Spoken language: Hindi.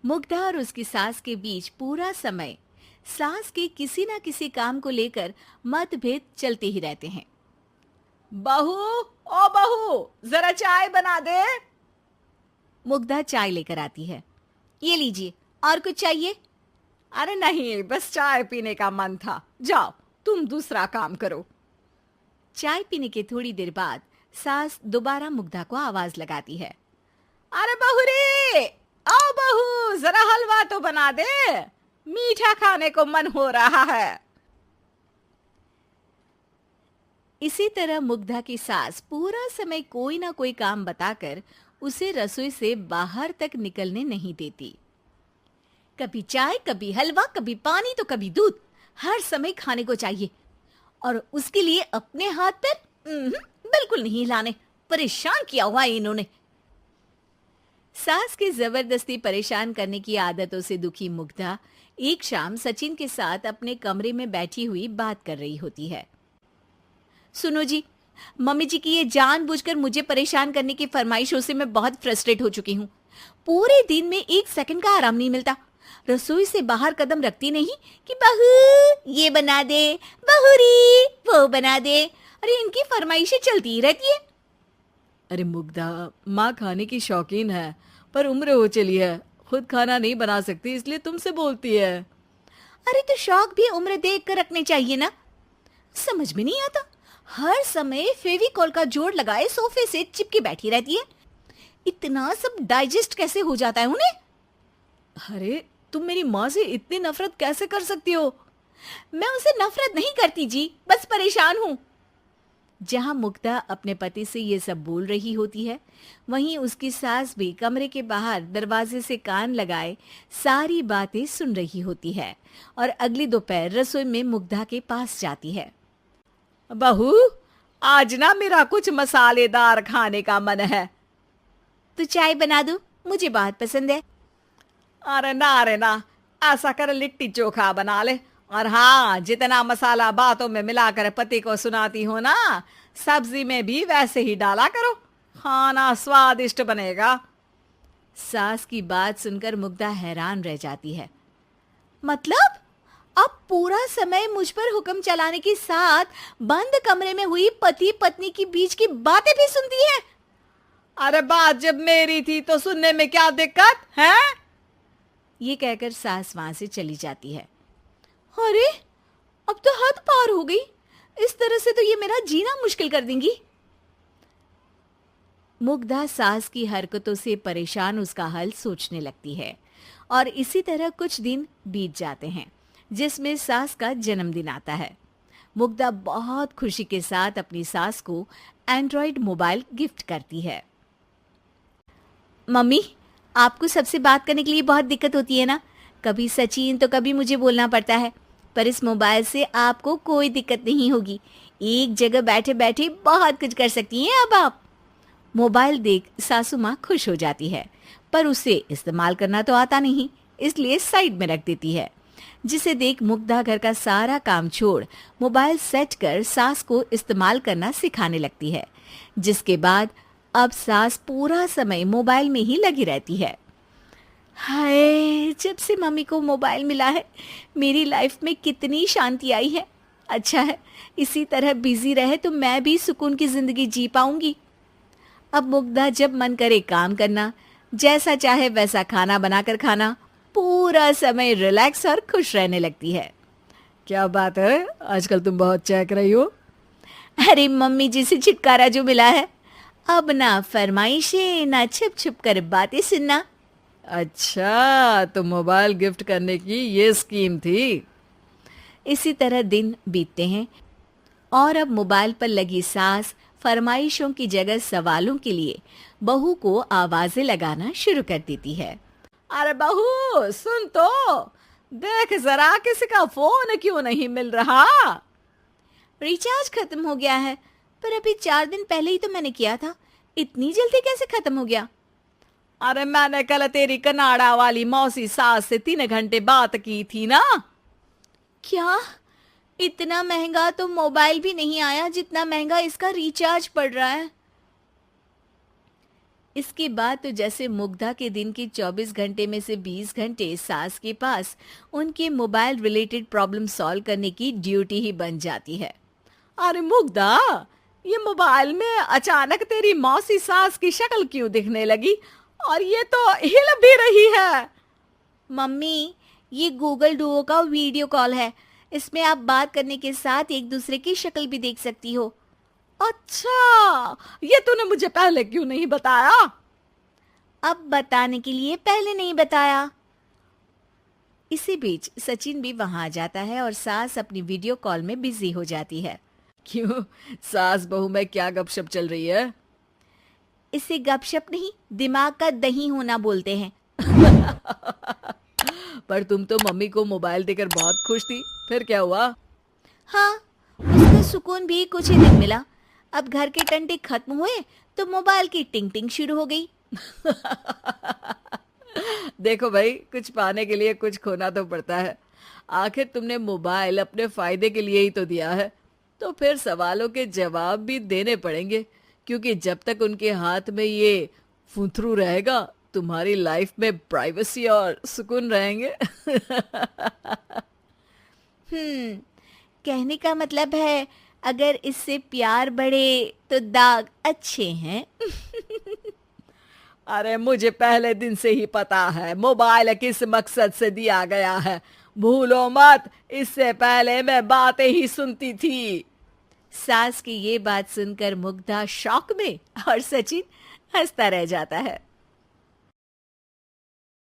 मुग्धा और उसकी सास के बीच पूरा समय सास के किसी ना किसी काम को लेकर मतभेद चलते ही रहते हैं। बहू, ओ बहू, जरा चाय बना दे। मुग्धा चाय लेकर आती है। ये लीजिए, और कुछ चाहिए? अरे नहीं, बस चाय पीने का मन था। जाओ, तुम दूसरा काम करो। चाय पीने के थोड़ी देर बाद सास दोबारा मुग्धा को आवाज लगाती है। अरे बहू रे, आओ बहू, जरा हलवा तो बना दे, मीठा खाने को मन हो रहा है। इसी तरह मुग्धा की सास पूरा समय कोई ना कोई काम बताकर उसे रसोई से बाहर तक निकलने नहीं देती। कभी चाय, कभी हलवा, कभी पानी तो कभी दूध, हर समय खाने को चाहिए। और उसके लिए अपने हाथ पैर बिल्कुल नहीं हिलाने। परेशान किया हुआ है इन्होंने। सास की जबरदस्ती परेशान करने की आदतों से दुखी मुग्धा एक शाम सचिन के साथ अपने कमरे में बैठी हुई बात कर रही होती है। सुनो जी, मम्मी जी की ये जानबूझकर मुझे परेशान करने की फरमाइशों से मैं बहुत फ्रस्ट्रेट हो चुकी हूँ। पूरे दिन में एक सेकंड का आराम नहीं मिलता। रसोई से बाहर कदम रखती नहीं कि बहू ये बना दे, बहुरी वो बना दे। अरे इनकी फरमाइशें चलती ही रहती है। अरे मुग्धा, माँ खाने की शौकीन है, पर उम्र हो चली है, खुद खाना नहीं बना सकती, इसलिए तुमसे बोलती है। अरे तो शौक भी उम्र देख कर रखने चाहिए ना। समझ में नहीं आता, हर समय फेविकॉल का जोड़ लगाए सोफे से चिपके बैठी रहती है। इतना सब डाइजेस्ट कैसे हो जाता है उन्हें? अरे तुम मेरी माँ से इतनी नफरत कैसे कर सकती हो? मैं उनसे नफरत नहीं करती जी, बस परेशान हूँ। जहां मुग्धा अपने पति से ये सब बोल रही होती है, वहीं उसकी सास भी कमरे के बाहर दरवाजे से कान लगाए सारी बातें सुन रही होती है और अगली दोपहर रसोई में मुग्धा के पास जाती है। बहू, आज ना मेरा कुछ मसालेदार खाने का मन है। तो चाय बना दूं? मुझे बहुत पसंद है। अरे ना, ऐसा कर लिट्टी चोखा बना ले। और हाँ, जितना मसाला बातों में मिलाकर पति को सुनाती हो ना, सब्जी में भी वैसे ही डाला करो, खाना स्वादिष्ट बनेगा। सास की बात सुनकर मुग्धा हैरान रह जाती है। मतलब आप पूरा समय मुझ पर हुक्म चलाने के साथ बंद कमरे में हुई पति पत्नी की बीच की बातें भी सुनती है? अरे बात जब मेरी थी तो सुनने में क्या दिक्कत है? ये कहकर सास वहां से चली जाती है। अरे अब तो हद पार हो गई। इस तरह से तो ये मेरा जीना मुश्किल कर देंगी। मुग्धा सास की हरकतों से परेशान उसका हल सोचने लगती है और इसी तरह कुछ दिन बीत जाते हैं, जिसमें सास का जन्मदिन आता है। मुग्धा बहुत खुशी के साथ अपनी सास को एंड्रॉयड मोबाइल गिफ्ट करती है। मम्मी, आपको सबसे बात करने के लिए बहुत दिक्कत होती है ना? कभी सचिन तो कभी मुझे बोलना पड़ता है, पर इस मोबाइल से आपको कोई दिक्कत नहीं होगी। एक जगह बैठे बैठे बहुत कुछ कर सकती हैं अब आप। मोबाइल देख सासू माँ खुश हो जाती है, पर उसे इस्तेमाल करना तो आता नहीं, इसलिए साइड में रख देती है। जिसे देख मुग्धा घर का सारा काम छोड़ मोबाइल सेट कर सास को इस्तेमाल करना सिखाने लगती है, जिसके बाद अब सास पूरा समय मोबाइल में ही लगी रहती है। हाय, जब से मम्मी को मोबाइल मिला है मेरी लाइफ में कितनी शांति आई है। अच्छा है, इसी तरह बिजी रहे तो मैं भी सुकून की जिंदगी जी पाऊंगी। अब मुग्धा जब मन करे काम करना, जैसा चाहे वैसा खाना बनाकर खाना, पूरा समय रिलैक्स और खुश रहने लगती है। क्या बात है, आजकल तुम बहुत चहक रही हो। अरे मम्मी जी से छुटकारा जो मिला है, अब ना फरमाइशें ना छुप छुप कर बातें सुनना। अच्छा, तो मोबाइल गिफ्ट करने की ये स्कीम थी। इसी तरह दिन बीतते हैं और अब मोबाइल पर लगी सास फरमाइशों की जगह सवालों के लिए बहू को आवाजें लगाना शुरू कर देती है। अरे बहू सुन तो, देख जरा किसी का फोन क्यों नहीं मिल रहा? रिचार्ज खत्म हो गया है, पर अभी 4 दिन पहले ही तो मैंने किया था। इतनी जल्दी कैसे खत्म हो गया? अरे मैंने कल तेरी कनाडा वाली मौसी सास से 3 घंटे बात की थी ना। क्या? इतना महंगा तो मोबाइल भी नहीं आया जितना महंगा इसका रिचार्ज पड़ रहा है। इसके बाद तो जैसे मुग्धा के दिन के 24 घंटे में से 20 घंटे सास के पास उनके मोबाइल रिलेटेड प्रॉब्लम सॉल्व करने की ड्यूटी ही बन जाती है। अरे मुग्धा, ये मोबाइल में अचानक तेरी मौसी सास की शक्ल क्यों दिखने लगी? और ये तो हिल भी रही है। मम्मी, ये गूगल डुओ का वीडियो कॉल है। इसमें आप बात करने के साथ एक दूसरे की शक्ल भी देख सकती हो। अच्छा, ये तूने मुझे पहले क्यों नहीं बताया? अब बताने के लिए पहले नहीं बताया। इसी बीच सचिन भी वहां आ जाता है और सास अपनी वीडियो कॉल में बिजी हो जाती है। क्यों, सास बहू में क्या गपशप चल रही है? इसे गपशप नहीं, दिमाग का दही होना बोलते हैं। पर तुम तो मम्मी को मोबाइल देकर बहुत खुश थी, फिर क्या हुआ? हाँ, उसका सुकून भी कुछ ही दिन मिला। अब घर के टंटे खत्म हुए तो मोबाइल की टिंग टिंग शुरू हो गई। देखो भाई, कुछ पाने के लिए कुछ खोना तो पड़ता है। आखिर तुमने मोबाइल अपने फायदे के लिए ही तो दिया है, तो फिर सवालों के जवाब भी देने पड़ेंगे, क्योंकि जब तक उनके हाथ में ये फुंथरू रहेगा, तुम्हारी लाइफ में प्राइवेसी और सुकून रहेंगे। कहने का मतलब है अगर इससे प्यार बढ़े तो दाग अच्छे हैं। अरे मुझे पहले दिन से ही पता है मोबाइल किस मकसद से दिया गया है। भूलो मत, इससे पहले मैं बातें ही सुनती थी। सास की ये बात सुनकर मुग्धा शॉक में और सचिन हंसता रह जाता है।